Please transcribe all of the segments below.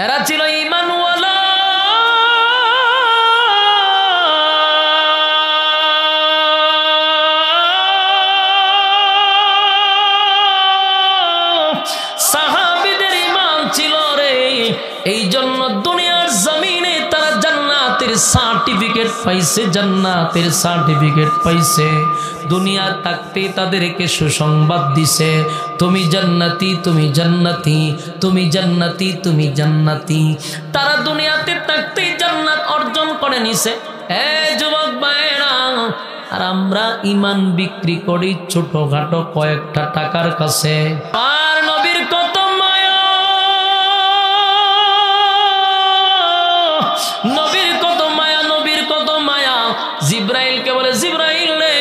এরা ছিল ঈমানওয়ালা। সাহাবীদের ঈমান ছিল রে, এই জন্য দুনিয়ার জমিনে তারা জান্নাতের সার্টিফিকেট পাইছে, জান্নাতের সার্টিফিকেট পাইছে। দুনিয়া থাকতে তাদেরকে সুসংবাদ দিছে, তুমি জান্নাতি, তুমি জান্নাতি, তুমি জান্নাতি, তুমি জান্নাতি। তারা দুনিয়াতে থাকতেই জান্নাত অর্জন করে নিছে। হে যুবক ভাইরা, আর আমরা ঈমান বিক্রি করি ছোটখাটো কয়েকটা টাকার কাছে। আর নবীর কত মায়া, নবীর কত মায়া, নবীর কত মায়া। জিব্রাইলকে বলে, জিব্রাইল রে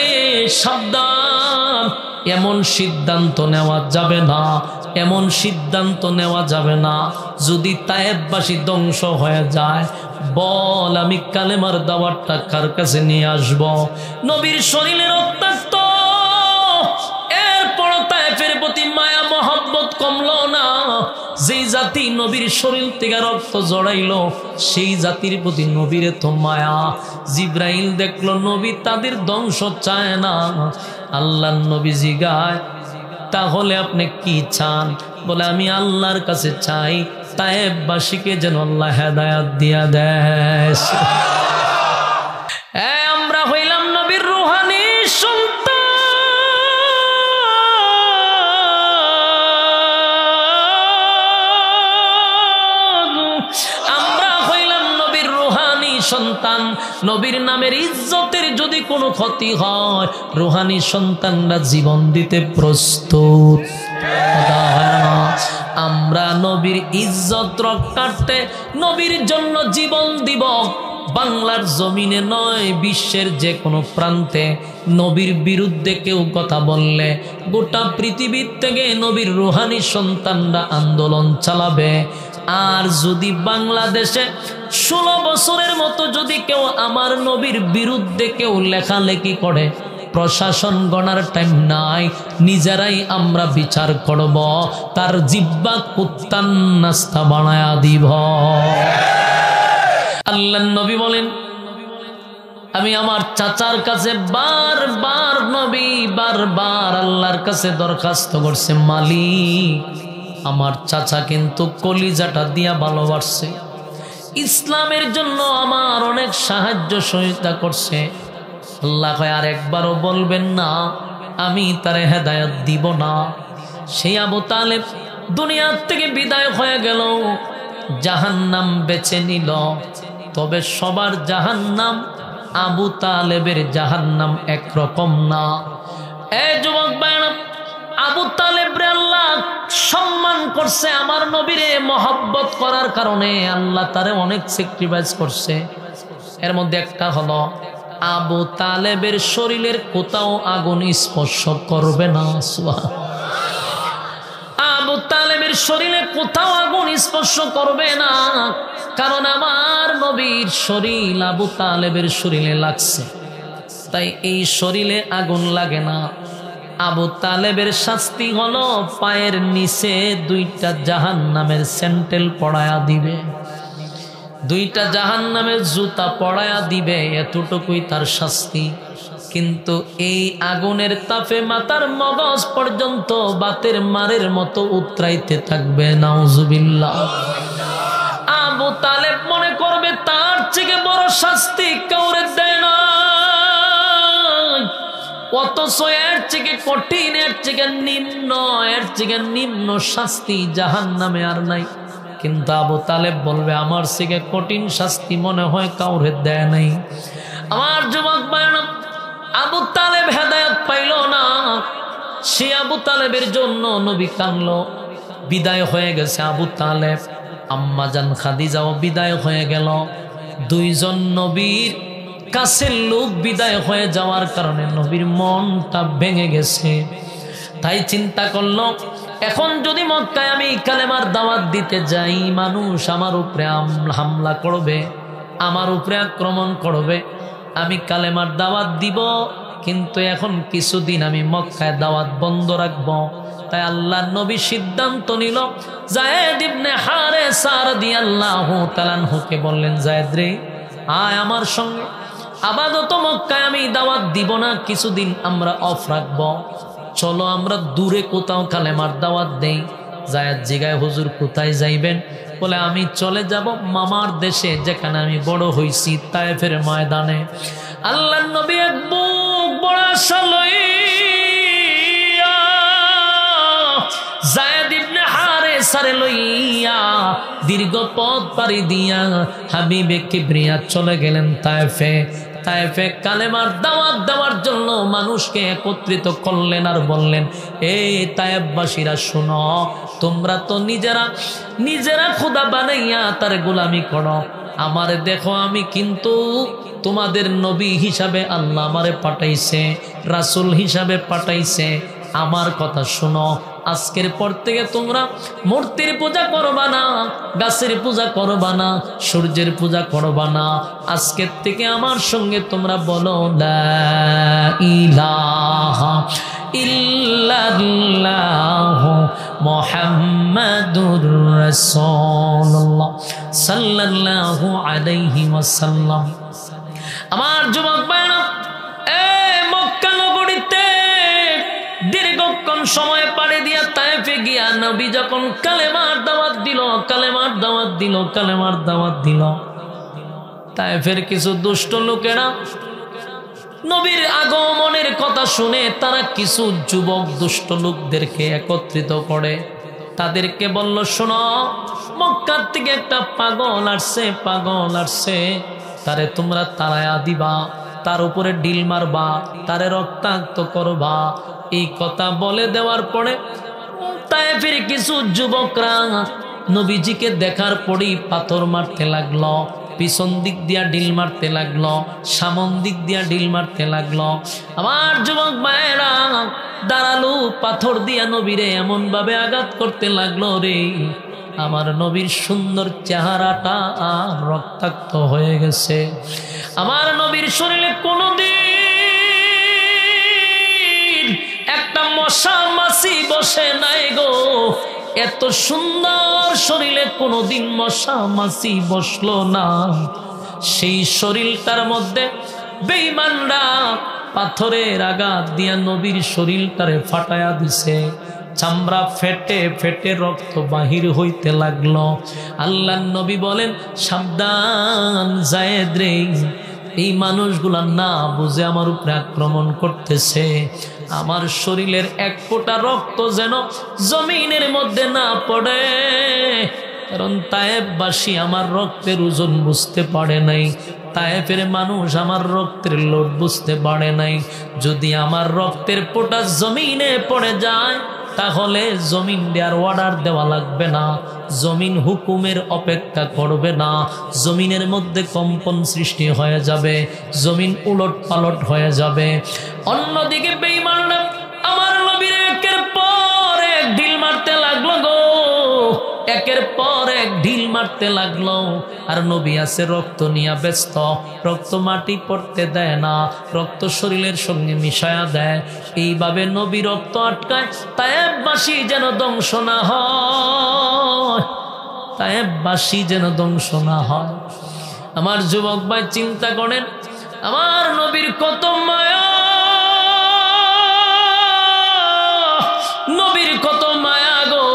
সাবধান, এমন সিদ্ধান্ত নেওয়া যাবে না, এমন সিদ্ধান্ত নেওয়া যাবে না। যদি তায়েববাসী ধ্বংস হয়ে যায়, বল আমি কালেমার দাওয়াতটা কার কাছে নিয়ে আসব। নবীর শরীরে রক্তাক্ত, এরপর তায়েফের প্রতি মায়া মহব্বত কমলো না। যেই জাতি নবীর শরীর থেকে রক্ত জড়াইল, সেই জাতির প্রতি নবীর তো মায়া। জিব্রাইল দেখলো নবী তাদের ধ্বংস চায় না। আল্লাহর নবী জিগায়, তাহলে আপনি কি চান? বলে, আমি আল্লাহর কাছে চাই তায়েববাসীকে যেন আল্লাহ হেদায়েত দিয়া দেয়। আমরা হইলাম নবীর রূহানি সন্তান, আমরা হইলাম নবীর রূহানি সন্তান। নবীর নামের ইজ্জতের যদি কোনো ক্ষতি হয়, রূহানি সন্তানরা জীবন দিতে প্রস্তুত। আমরা নবীর ইজ্জত রক্ষার্থে নবীর জন্য জীবন দিব। বাংলার জমিনে নয়, বিশ্বের যে কোনো প্রান্তে নবীর বিরুদ্ধে কেউ কথা বললে গোটা পৃথিবীর থেকে নবীর রূহানি সন্তানরা আন্দোলন চালাবে। আর যদি বাংলাদেশে 16 বছরের মতো যদি কেউ আমার নবীর বিরুদ্ধে কেউ লেখালেখি করে, প্রশাসন গণার টাইম নাই, নিজেরাই আমরা বিচার করব, তার জিহ্বা কুত্তার নাস্তা বানায়া দিব। আল্লাহর নবী বলেন, আমি আমার চাচার কাছে বারবার নবী বারবার আল্লাহর কাছে দরখাস্ত করছে, মালিক আমার চাচা কিন্তু কলিজাটা দিয়া ভালোবাসছে, ইসলামের জন্য আমার অনেক সাহায্য সহযোগিতা করছে। আল্লাহ কয়, আর একবারও বলবেন না আমি তারে হেদায়েত দিব না। সেই আবু তালেব দুনিয়ার থেকে বিদায় হয়ে গেল, জাহান্নাম বেছে নিল। তবে সবার জাহান্নাম আবু তালেবের জাহান্নাম একরকম না। এই যুবক ভাইরা, আবু তালেব রে আল্লাহ সম্মান করছে, আমার নবীরে মহব্বত করার কারণে আল্লাহ তারে অনেক স্যাক্রিফাইস করছে। এর মধ্যে একটা হলো, আবু তালেবের শরীরের কোথাও আগুন স্পর্শ করবে না। আবু তালেবের শরীরে কোথাও আগুন স্পর্শ করবে না, কারণ আমার নবীর শরীর আবু তালেবের শরীরে লাগছে, তাই এই শরীরে আগুন লাগে না। আবু তালেবের শাস্তি হলো পায়ের নিচে 2টা জাহান্নামের স্যান্ডেল পড়ায়া দিবে, 2টা জাহান্নামের জুতা পড়ায়া দিবে, এতটুকুই তার শাস্তি। কিন্তু এই আগুনের তাপে মাথার মগজ পর্যন্ত বাতের মারের মতো উতরাইতে থাকবে। নাউজুবিল্লাহ। আবু তালেব মনে করবে তার থেকে বড় শাস্তি কাউরে দেয় না, অথচ এর থেকে কঠিন, এর থেকে নিম্ন, এর থেকে নিম্ন শাস্তি জাহান্নামে আর নাই। কিন্তু আবু তালেব বলবে আমার থেকে কঠিন শাস্তি মনে হয় কাউরে দেয় নাই। আমার যুবক ভাইরা, আবু তালেব হেদায়েত পাইল না, সে আবু তালেবের জন্য নবী কানলো। বিদায় হয়ে গেছে আবু তালেব, আম্মা জান খাদিজাও বিদায় হয়ে গেল। 2 জন নবীর কাছের লোক বিদায় হয়ে যাওয়ার কারণে নবীর মনটা ভেঙে গেছে। তাই চিন্তা করলো, এখন যদি মক্কায় আমি কালেমার দাওয়াত দিতে যাই, মানুষ আমার উপরে হামলা করবে, আমার উপরে আক্রমণ করবে। আমি কালেমার দাওয়াত দিব, কিন্তু এখন কিছুদিন আমি মক্কায় দাওয়াত বন্ধ রাখবো। তাই আল্লাহর নবী সিদ্ধান্ত নিল, যায়েদ ইবনে হারেসা রাদিয়াল্লাহু তাআলা আনহুকে বললেন, যায়েদ রে আয় আমার সঙ্গে, আপাতত মক্কায় আমি দাওয়াত দিব না, কিছুদিন আমরা অফ রাখবো, চলো আমরা দূরে কোথাও কালেমার দাওয়াত দেই। যায়েদ জিগায়, হুজুর কোথায় যাইবেন? বলে আমি চলে যাব মামার দেশে, যেখানে আমি বড় হইছি, তায়েফের ময়দানে। আল্লাহর নবী এক বুক বড় আশা লইয়া যায়েদ ইবনে হারেসারে লইয়া দীর্ঘ পথ পাড়ি দিয়া হাবিবে কিবরিয়া চলে গেলেন তায়েফে। তায়েফে কালেমার দাওয়াত দেওয়ার জন্য মানুষকে একত্রিত করলেন আর বললেন, এই তায়েফবাসীরা শোনো, তোমরা তো নিজেরা খোদা বানাইয়া তার গোলামি করো, আমারে দেখো, আমি কিন্তু তোমাদের নবী হিসাবে আল্লাহ আমারে পাঠাইছে, রাসূল হিসাবে পাঠাইছে, আমার কথা শোনো, আজকের পর থেকে তোমরা মূর্তির পূজা করবা না, গাছের পূজা করবা না, সূর্যের পূজা করবা না, আজকের থেকে আমার সঙ্গে তোমরা বলো লা ইলাহা ইল্লাল্লাহু মুহাম্মাদুর রাসূলুল্লাহ সাল্লাল্লাহু আলাইহি ওয়াসাল্লাম। আমার যুবক ভাইরা, এই মক্কা নগরীতে দীর্ঘক্ষণ সময় পাড়ি দিয়া তায়েফে গিয়া নবী যখন কালেমার দাওয়াত দিল, তায়েফের কিছু দুষ্ট লোকেরা নবীর আগমনের কথা শুনে তারা কিছু যুবক দুষ্ট লোকদেরকে একত্রিত করে, তাদেরকে বলল, শোনো, মক্কার থেকে একটা পাগল আসছে, তারে তোমরা তাড়ায়া দিবা, তার উপরে ঢিল মারবা, তারে রক্তাক্ত করবা। এই কথা বলে দেওয়ার পরে তায়েফের কিছু যুবকরা নবীজিকে দেখার পরেই পাথর মারতে লাগলো, পিছন দিক দিয়া ঢিল মারতে লাগলো, সামন দিক দিয়া ঢিল মারতে লাগলো। আমার যুবক ভাইয়েরা দাঁড়ালো, পাথর দিয়া নবীরে এমন ভাবে আঘাত করতে লাগলো রে, আমার নবীর সুন্দর চেহারাটা আর রক্তাক্ত হয়ে গেছে। আমার নবীর শরীরে কোনোদিন একটা মশা মাছি বসে নাই গো, এত সুন্দর শরীরে কোনোদিন মশা মাছি বসলো না। সেই শরীরটার মধ্যে বেঈমানরা পাথরের আঘাত দিয়া নবীর শরীরটারে ফাটায়া দিছে, চামড়া ফেটে ফেটে রক্ত বাহির হইতে লাগলো। আল্লাহর নবী বলেন, সাবধান যায়েদ রে, এই মানুষগুলা না বুঝে আমার উপরে আক্রমণ করতেছে, আমার শরীরের এক ফোঁটা রক্ত যেন জমিনের মধ্যে না পড়ে, কারণ তায়েফবাসী আমার রক্তের ওজন বুঝতে পারে নাই, তায়েফের মানুষ আমার রক্তের লোড বুঝতে পারে নাই। যদি আমার রক্তের ফোঁটা জমিনে পড়ে যায়, তাহলে জমিন দেওয়ার অর্ডার দেওয়া লাগবে না, জমিন হুকুমের অপেক্ষা করবে না, জমিনের মধ্যে কম্পন সৃষ্টি হয়ে যাবে, জমিন উলট পালট হয়ে যাবে। অন্যদিকে বেঈমানরা আমার নবীর একের পর এক ঢিল মারতে লাগলো গো, একের পর এক ঢিল মারতে লাগলো, আর নবী আছে রক্ত নিয়ে ব্যস্ত, রক্ত মাটি পড়তে দেয় না, রক্ত শরীরের সঙ্গে মিশায়া দেয়। এইভাবে নবী রক্ত আটকায়, তায়েফবাসী যেন ধ্বংস না হয়, তায়েফবাসী যেন ধ্বংস না হয়। আমার যুবক ভাই চিন্তা করেন, আমার নবীর কত মায়া, নবীর কত মায়া গো।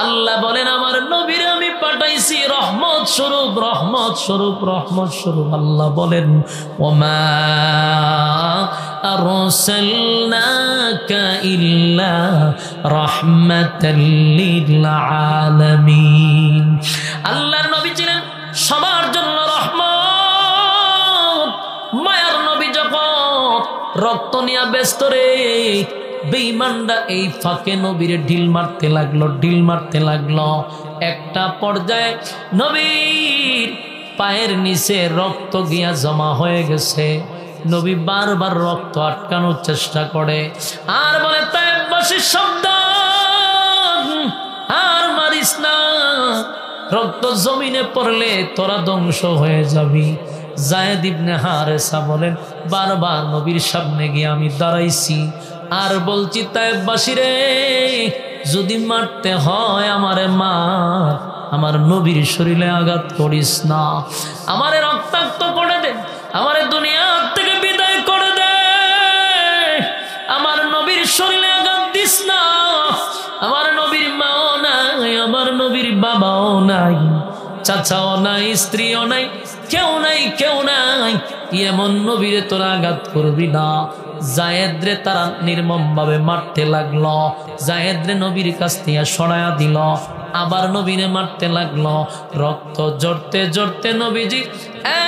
আল্লাহ বলেন, আমার নবীর আমি পাঠাইছি রহমত স্বরূপ, রহমত স্বরূপ, রহমত স্বরূপ। আল্লাহ বলেন, ওমা আরসালনাকা ইল্লা রাহমাতাল লিল আলামিন। আল্লাহর নবী ছিলেন সবার জন্য রহমত। মায়ার নবী যখন রক্ত নিয়ে ব্যস্ত রে, বেঈমানরা এই ফাঁকে নবীরে ঢিল মারতে লাগলো, ঢিল মারতে লাগলো। একটা পর্যায়ে নবীর পায়ের নিচে রক্ত গিয়া জমা হয়ে গেছে। নবী বারবার রক্ত আটকানোর চেষ্টা করে আর বলে, তায়েফবাসী সাবধান, আর মারিস না, রক্ত জমিনে পড়লে তোরা ধ্বংস হয়ে যাবি। যায়েদ ইবনে হারেসা বলেন, বারবার নবীর সামনে গিয়ে আমি দাঁড়াইছি আর বলছি তায়েফবাসী রে, যদি মারতে হয় আমারে মার, আমার নবীর শরীরে আঘাত করিস না, আমারে রক্তাক্ত করে দে, আমারে দুনিয়া থেকে বিদায় করে দে, আমার নবীর শরীরে আঘাত দিস না। আমার নবীর মাও নাই, আমার নবীর বাবাও নাই, চাচাও নাই, স্ত্রীও নাই, কেউ নাই, কেউ নাই, এমন নবীরে তোরা আঘাত করবি না। জায়েদরে তারা নির্মম ভাবে মারতে লাগলো। জায়েদরে নবীর কাছ থেকে সরায়া দিল, আবার নবীরে মারতে লাগলো। রক্ত জড়তে জড়তে নবীজি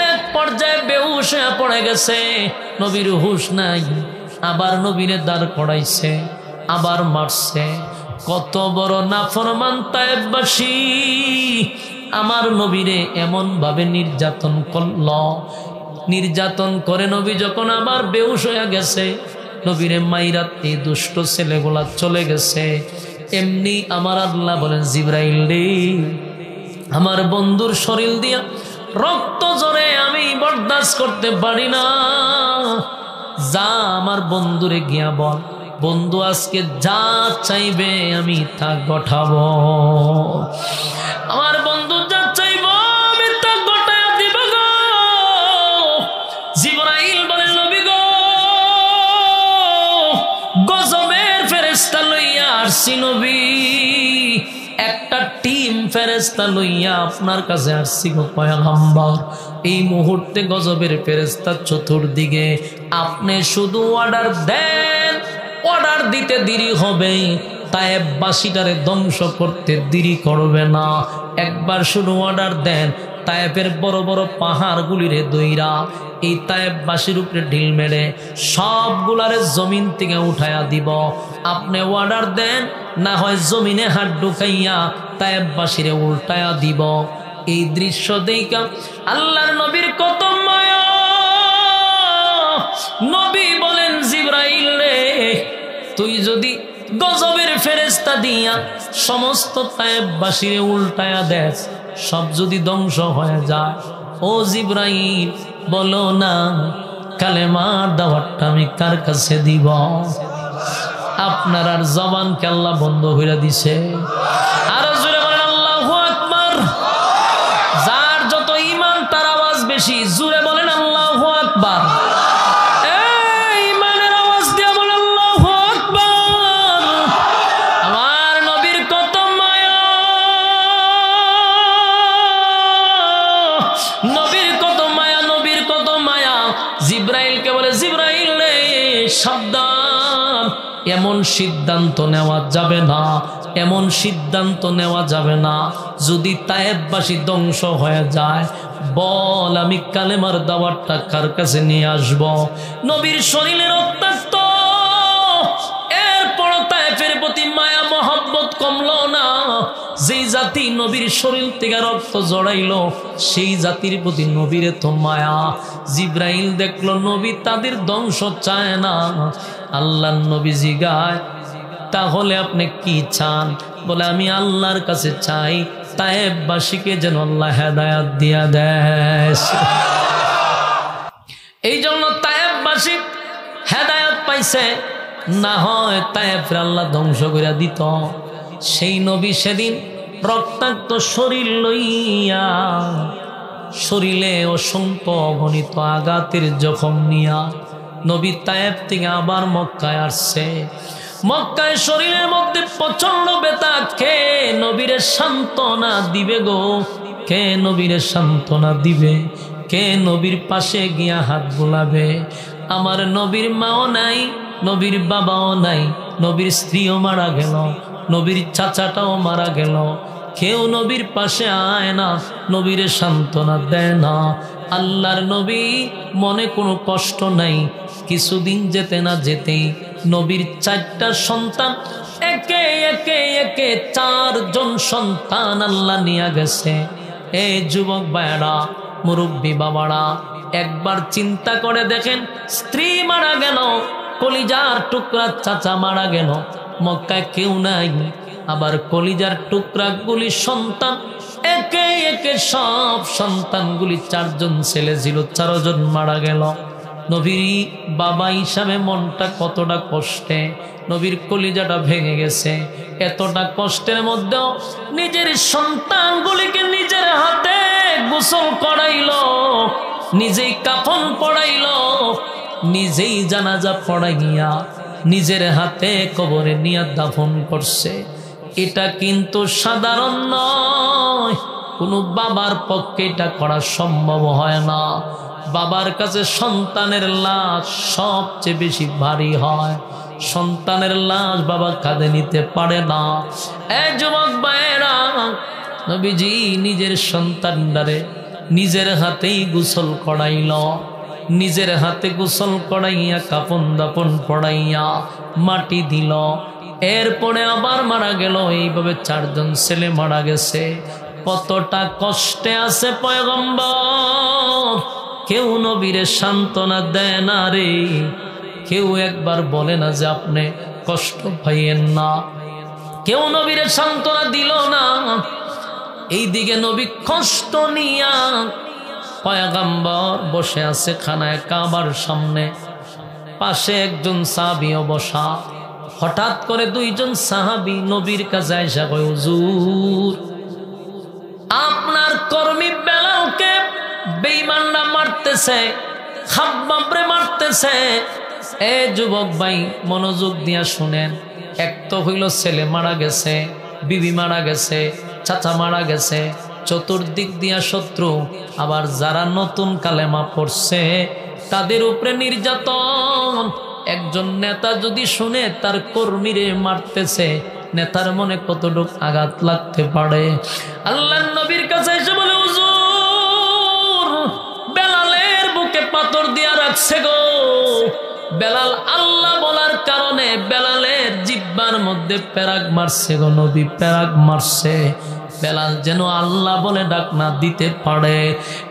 এক পর্যায়ে বেহুশ হয়ে পড়ে গেছে, নবীর হুশ নাই। আবার নবীরে দাঁড় করাইছে, আবার মারছে। কত বড় নাফরমান তায়েফবাসী আমার নবীরে এমন ভাবে নির্যাতন করল। নির্যাতন করে নবী যখন আবার বেহুশ হয়ে গেছে, নবীরে মাইরাত এই দুষ্ট ছেলেগুলা চলে গেছে। এমনি আমার আল্লাহ বলেন, জিবরাইল রে, আমার বন্ধুর শরীর দিয়া রক্ত জরে আমি বরদাস্ত করতে পারি না, যা আমার বন্ধুরে গিয়া বল, বন্ধু আজকে যা চাইবে আমি তা ঘটাবো। আমার বন্ধু যা চাইব আমি তা ঘটায় দিব গো। জিবরাইল বলেন, নবী গো, গজবের ফেরেশতা লইয়া আসছি নবী, একটা টিম ফেরেশতা লইয়া আপনার কাছে আসছি গো পয়গম্বর। এই মুহূর্তে গজবের ফেরেশতা চতুর্দিকে, আপনি শুধু অর্ডার দেন, অর্ডার দিতে দেরি হবে, তায়েফবাসীটারে ধ্বংস করতে দেরি করবে না। একবার শুধু অর্ডার দেন, তায়েফের বড় বড় পাহাড়গুলিরে দইরা এই তায়েফবাসীর উপরে ঢিল মেরে সবগুলারে জমিন থেকে উঠায়া দিব। আপনি অর্ডার দেন, না হয় জমিনে হাত ঢুকাইয়া তায়েফবাসীরে উল্টায়া দিব। এই দৃশ্য দেখা আল্লাহর নবীর কত মায়া। নবী বলেন, জিবরাইল রে, তুই যদি গজবের ফেরেশতা দিয়া সমস্ত তায়েফবাসীরে উল্টায়া দেস, সব যদি ধ্বংস হয়ে যায়, ও জিবরাইল বলো না কালেমার দাওয়াতটা আমি কার কাছে দিব? আপনার আর জবানকে আল্লাহ বন্ধ হইয়া দিছে। আর জোরে বলেন আল্লাহু আকবার। যার যত ঈমান তার আওয়াজ বেশি, জোরে বলেন আল্লাহু আকবার। জিবরাইলকে বলে, জিবরাইল রে, সাবধান, এমন সিদ্ধান্ত নেওয়া যাবে না, এমন সিদ্ধান্ত নেওয়া যাবে না। যদি তায়েফবাসী ধ্বংস হয়ে যায়, বল আমি কালেমার দাওয়াতটা কার কাছে নিয়ে আসব? নবীর শরীরে রক্তাক্ত, এরপর তায়েফের প্রতি মায়া মহব্বত কমলো না। যেই জাতি নবীর শরীর থেকে রক্ত জড়াইলো, সেই জাতির প্রতি নবীরে তো মায়া। জিবরাইল দেখলো নবী তাদের ধ্বংস চায় না। আল্লাহর নবী জিগায়, তাহলে আপনি কি চান? বলে, আমি আল্লাহর কাছে চাই তায়েফবাসীকে যেন আল্লাহ হেদায়েত দিয়া দেয়। এই জন্য তায়েফবাসী হেদায়েত পাইছে, না হয় তায়েফের আল্লাহ ধ্বংস করে দিত। সেই নবী সেদিন রক্তাক্ত শরীর লইয়া, শরীরে অসংখ্য অগণিত আঘাতের জখম নিয়া নবী তায়েফ থেকে আবার মক্কায় আসছে। মক্কায় শরীরের মধ্যে প্রচন্ড ব্যথা। কে নবীরে সান্ত্বনা দিবে গো? কে নবীরে সান্ত্বনা দিবে? কে নবীর পাশে গিয়া হাত বুলাবে? আমার নবীর মাও নাই, নবীর বাবাও নাই, নবীর স্ত্রীও মারা গেল, নবীর চাচাটাও মারা গেল, কেউ নবীর পাশে আয় না, নবীরে সান্ত্বনা দেয় না। আল্লাহর নবী মনে কোনো কষ্ট নাই। কিছুদিন যেতে না যেতেই নবীর 4টা সন্তান, একে একে একে 4জন সন্তান আল্লাহ নিয়ে গেছে। এই যুবক ভাইরা, মুরব্বী বাবারা, একবার চিন্তা করে দেখেন, স্ত্রী মারা গেল, কলিজার টুকরা চাচা মারা গেল, মক্কায় কেউ নাই। আবার কলিজার টুকরাগুলি সন্তান, একে একে সব সন্তানগুলি, 4জন ছেলে ছিল, 4জন মারা গেল। নবীর বাবা হিসাবে মনটা কতটা কষ্টে, নবীর কলিজাটা ভেঙে গেছে। এতটা কষ্টের মধ্যেও নিজের সন্তানগুলিকে নিজের হাতে গোসল করাইল, নিজেই কাফন পড়াইল, নিজেই জানাজা পড়াইয়া নিজের হাতে কবরে নিয়ে দাফন করছে। এটা কিন্তু সাধারণ নয়, কোনো বাবার পক্ষে এটা করা সম্ভব হয় না। বাবার কাছে সন্তানের লাশ সবচেয়ে বেশি ভারী হয়, সন্তানের লাশ বাবা কাঁধে নিতে পারে না। এই যুবক ভাইয়েরা, নবীজি নিজের সন্তানদারে নিজের হাতেই গোসল করাইল, নিজের হাতে গোসল করাইয়া কাফন দাফন পড়াইয়া মাটি দিল। এরপরে আবার মারা গেল। এইভাবে 4 জন ছেলে মারা গেছে। কতটা কষ্টে আছে পয়গম্বর, কেউ নবীরে সান্ত্বনা দেয় না রে, কেউ একবার বলে না যে আপনি কষ্ট পাইয়েন না, কেউ নবীরে সান্ত্বনা দিল না। এইদিকে নবী কষ্ট নিয়া পয়গম্বর বসে আছে খানায় কাবার সামনে, পাশে একজন সাহাবীও বসা। হঠাৎ করে 2 জন সাহাবী নবীর কাছে আইসা কয়, হুজুর আপনার কর্মী বেলালকে বেঈমানরা মারতেছে, খাব্বাবরে মারতেছে। এ যুবক ভাই মনোযোগ দিয়া শুনেন। এক তো হইল ছেলে মারা গেছে, বিবি মারা গেছে, চাচা মারা গেছে, চতুর্দিক দিয়া শত্রু। আবার যারা নতুন কালেমা পড়ছে তাদের উপরে নির্যাতন। একজন নেতা যদি শুনে তার কর্মীরে মারতেছে, নেতার মনে কতটুক আঘাত লাগতে পারে। আল্লাহর নবীর কাছে এসে বলে, হুজুর বেলালের বুকে পাথর দিয়া রাখছে গো। বেলাল আল্লাহ বলার কারণে বেলালের জিহ্বার মধ্যে পেরাক মারছে গো নবী, পেরাক মারছে। বেলাল যেন আল্লাহ বলে ডাক না দিতে পারে।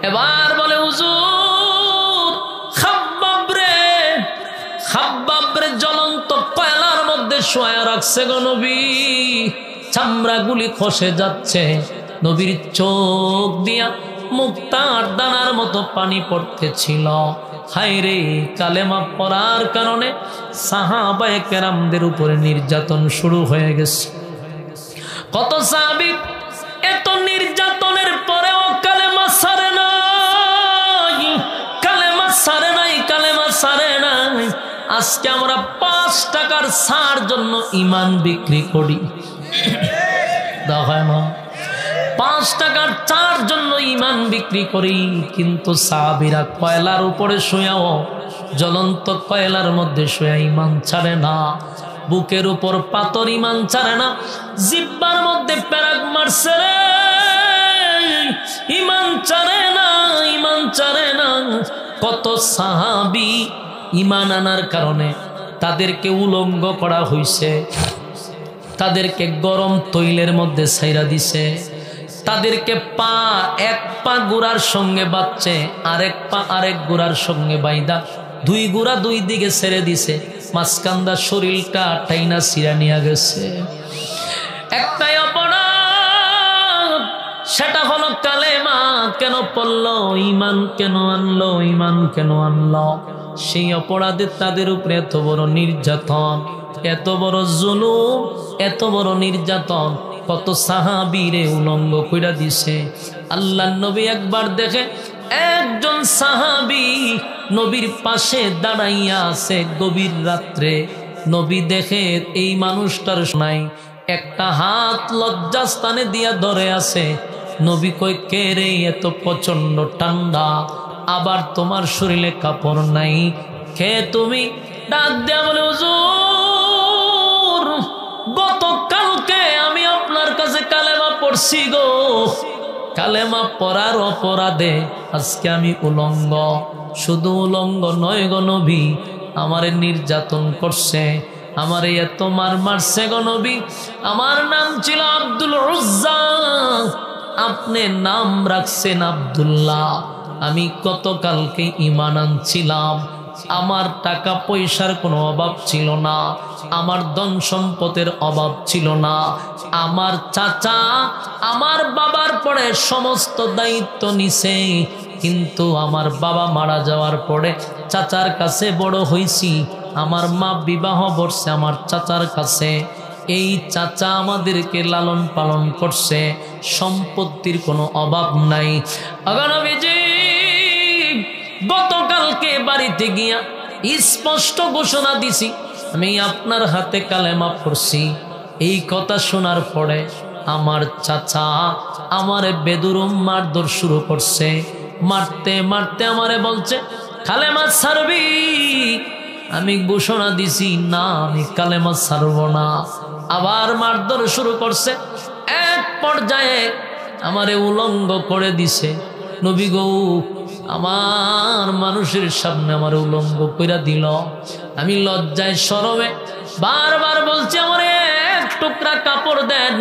এবার বলে, হুজুর খাব্বাবরে জ্বলন্ত কয়লার মধ্যে শোয়া রাখছে গো নবী, চামড়াগুলি খসে যাচ্ছে। নবীর চোখ দিয়া মুক্তার দানার মতো পানি পড়তেছিল। হায় রে, কালেমা পড়ার কারণে সাহাবায়ে কেরামদের উপরে নির্যাতন শুরু হয়ে গেছে। কত সাহাবী এত নির্যাতনের পরেও কালেমা ছাড়ে নাই, কালেমা ছাড়ে নাই, কালেমা ছাড়ে নাই। আজকে আমরা 5 টাকার ছাড় জন্য ইমান বিক্রি করি, দেখেন 5 টাকার ছাড় জন্য ইমান বিক্রি করি। কিন্তু সাহাবীরা কয়লার উপরে শুয়াও, জ্বলন্ত কয়লার মধ্যে শুয়া ইমান ছাড়ে না। বুকের উপর পাথর, ইমান ছাড়ে না। জিহ্বার মধ্যে পেরাক মারছে রে, ইমান ছাড়ে না, ইমান ছাড়ে না। কত সাহাবী ইমান আনার কারণে তাদেরকে উলঙ্গ করা হইছে, তাদেরকে গরম তৈলের মধ্যে ছাইরা দিছে, তাদেরকে এক পা গুড়ার সঙ্গে বাঁধছে, আরেক পা আরেক গুড়ার সঙ্গে বাইদা 2 গুড়া 2 দিকে ছেড়ে দিছে। মাঝখানদার শরীরটা টাইনা ছিঁড়া নিয়ে গেছে। একটাই অপরাধ, সেটা হলো কালেমা কেন পড়লো, ইমান কেন আনলো, ইমান কেন আনলো। সেই অপরাধে তাদের উপরে এত বড় নির্যাতন, এত বড় জুলুম, এত বড় নির্যাতন। কত সাহাবীরে উলঙ্গ কইরা দিছে। আল্লাহর নবী একবার দেখে একজন সাহাবী নবীর পাশে দাঁড়াইয়া আছে গভীর রাত্রে। নবী দেখে এই মানুষটার নাই, একটা হাত লজ্জাস্থানে দিয়া ধরে আছে। নবী কই, কে রে, এত প্রচন্ড ঠান্ডা, আবার তোমার শরীরে কাপড় নাই, কে তুমি? ডাক দেয়া বলে, হুজুর গতকালকে আমি আপনার কাছে কালেমা পড়ছি গো, কালেমা পড়ার অপরাধে আজকে আমি উলঙ্গ। শুধু উলঙ্গ নয় গো নবী, আমারে নির্যাতন করছে, আমারে এত মারছে গো নবী। আমার নাম ছিল আব্দুল উজ্জা, আপনি নাম রাখছেন আব্দুল্লাহ। আমি গতকালকে ঈমান আনছিলাম, আমার টাকা পয়সার কোনো অভাব ছিল না, আমার ধন সম্পদের অভাব ছিল না। আমার চাচা আমার বাবার পরে সমস্ত দায়িত্ব নিছে, কিন্তু আমার বাবা মারা যাওয়ার পরে চাচার কাছে বড় হইছি, আমার মা বিবাহ বর্ষে আমার চাচার কাছে। এই চাচা আমাদেরকে লালন পালন করছে, সম্পত্তির কোনো অভাব নাই। নবীজি গতকালকে বাড়িতে গিয়া স্পষ্ট ঘোষণা দিছি, আমি আপনার হাতে কালেমা পড়ছি। এই কথা শোনার পরে আমার চাচা আমারে বেদুরুম মারধর শুরু করছে। মারতে মারতে আমারে বলছে কালেমা ছাড়বি? আমি ঘোষণা দিছি না, আমি কালেমা ছাড়ব না। আবার মারধর শুরু করছে। এক পর্যায়ে আমারে উলঙ্গ করে দিছে। নবী গো, আমার মানুষের সামনে আমার উলঙ্গ কইরা দিল। আমি লজ্জায় শরমে বারবার বলছি আমারে এক টুকরা কাপড় দেন।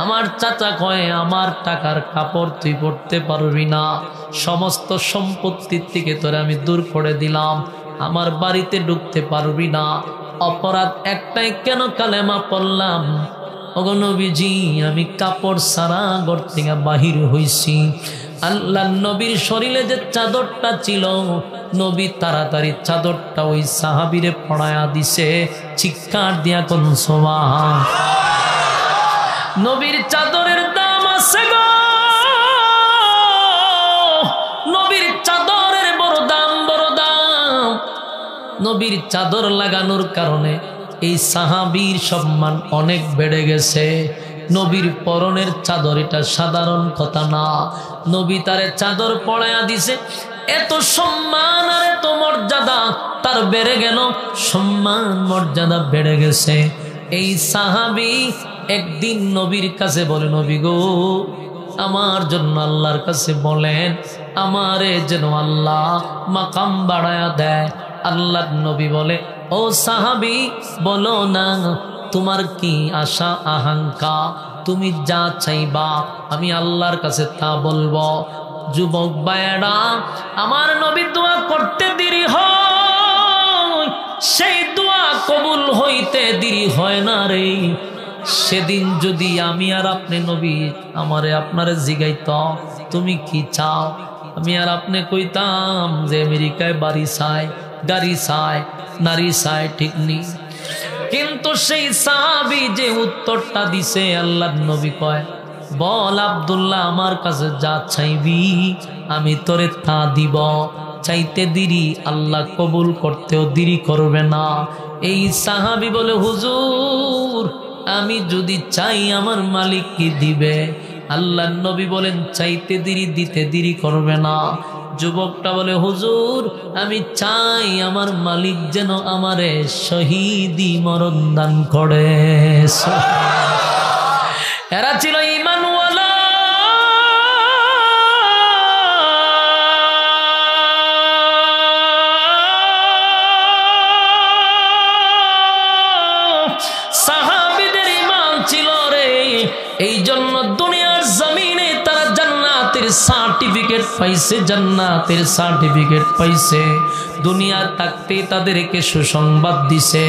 আমার চাচা কয় আমার টাকার কাপড় তুই পরতে পারবি না, সমস্ত সম্পত্তির থেকে তোরে আমি দূর করে দিলাম, আমার বাড়িতে ঢুকতে পারবি না। অপরাধ একটাই, কেন কালেমা পড়লাম। ওগো নবীজি, আমি কাপড় সারা ঘর থেকে বাহির হইছি। আল্লাহ নবীর শরীরে যে চাদরটা ছিল, নবী তাড়াতাড়ি চাদরটা ওই সাহাবীরে পড়ায়া দিছে। চিৎকার দিয়া কোন সুবহান। নবীর চাদরের দাম আছে গো, নবীর চাদরের বড় দাম, বড় দাম। নবীর চাদর লাগানোর কারণে এই সাহাবীর সম্মান অনেক বেড়ে গেছে। নবীর পরনের চাদর এটা সাধারণ কথা না। নবী তারে চাদর পরায়া দিছে, এত সম্মান আর এত মর্যাদা তার বেড়ে গেল, সম্মান মর্যাদা বেড়ে গেছে। এই সাহাবী একদিন নবীর কাছে বলে, নবী গো, আমার জন্য আল্লাহর কাছে বলেন আমারে যেন আল্লাহ মাকাম বাড়ায়া দেয়। আল্লাহর নবী বলে, ও সাহাবী, বলো না তোমার কি আশা আকাঙ্ক্ষা, তুমি যা চাইবা আমি আল্লাহর কাছে তা বলবো। যুবক ভাইয়েরা, আমার নবী দোয়া করতে দেরি হয়, সেই দোয়া কবুল হইতে দেরি হয় না রে। সেদিন যদি আমি আর আপনি নবী আমারে আপনারে জিগাইত তুমি কি চাও, আমি আর আপনি কইতাম যে আমেরিকায় বাড়ি চাই, গাড়ি চাই, নারী চাই, ঠিক নেই। কিন্তু সেই সাহাবী যে উত্তরটা দিছে, আল্লাহর নবী কয়, বল আব্দুল্লাহ, আমার কাছে যা চাইবি আমি তোরে তা দিব। চাইতে দেরি, আল্লাহ কবুল করতেও দেরি করবে না। এই সাহাবী বলে, হুজুর আমি যদি চাই আমার মালিক কি দিবে? আল্লাহর নবী বলেন, চাইতে দেরি, দিতে দেরি করবে না। যুবকটা বলে, হুজুর আমি চাই আমার মালিক যেন আমারে শহীদি মরণ দান করে। এরা ছিল ঈমানওয়ালা। সাহাবীদের ঈমান ছিল রে, এই জন্য দুনিয়ার জমিনে তারা জান্নাতের সার্টিফিকেট পাইছে, জান্নাতের সার্টিফিকেট পাইছে। দুনিয়া থাকতে তাদেরকে সুসংবাদ দিছে,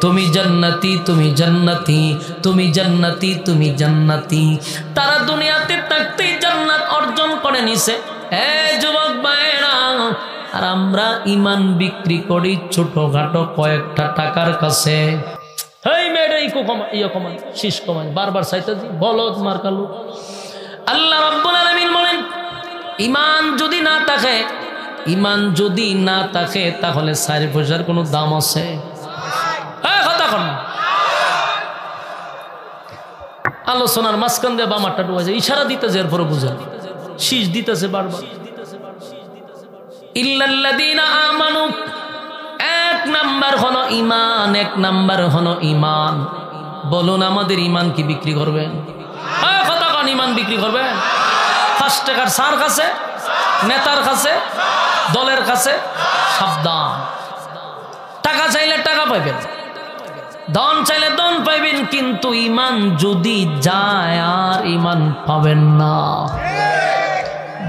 তুমি জান্নাতি, তুমি জান্নাতি, তুমি জান্নাতি, তুমি জান্নাতি। তারা দুনিয়াতে থাকতেই জান্নাত অর্জন করে নিছে। যুবক ভাইরা, আর আমরা ঈমান বিক্রি করি ছোটখাটো কয়েকটা টাকার কাছে। এই মেয়েটা ইয়ে কমান, শীষ কমান, বারবার চাইতেছি, বলদ মার্কালু। আল্লাহ রাব্বুল আলামিন বলেন, ঈমান যদি না থাকে, ঈমান যদি না থাকে তাহলে 4 পয়সার কোনো দাম আছে? কথা কন। আলোচনার মাঝখান দিয়ে বামারটা ডুবাইছে, ইশারা দিতেছে, এরপরে বুঝেন, শীষ দিতেছে বারবার। ইল্লাল্লাযীনা আমানু, এক নাম্বার হলো ঈমান, এক নাম্বার হলো ঈমান। বলুন আমাদের ঈমান কি বিক্রি করবেন? কথা কন, ঈমান বিক্রি করবেন? 5 টাকার সার কাছে, নেতার কাছে, দলের কাছে, সাবধান। টাকা চাইলে টাকা পাইবেন, ধন চাইলে ধন পাইবেন, কিন্তু ঈমান যদি যায় আর ঈমান পাবেন না।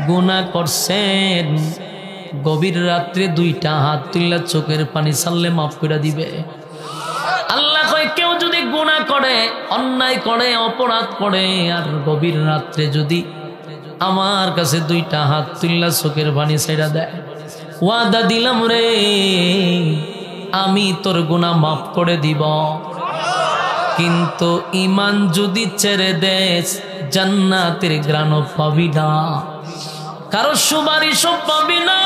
গুনাহ করছেন, গভীর রাত্রে 2টা হাত তুললে চোখের পানি ছাড়লে মাফ করে দিবে। আল্লাহ কয়, কেউ যদি গুনাহ করে, অন্যায় করে, অপরাধ করে, আর গভীর রাত্রে যদি আমার কাছে দুইটা হাত তুললা চোখের পানি ছেড়া দেয়, ওয়াদা দিলাম রে আমি তোর গুনাহ মাফ করে দিব, কিন্তু ঈমান যদি ছেড়ে দেস জান্নাতের ঘ্রাণ পাবি না, কারো সুপারিশও পাবি না।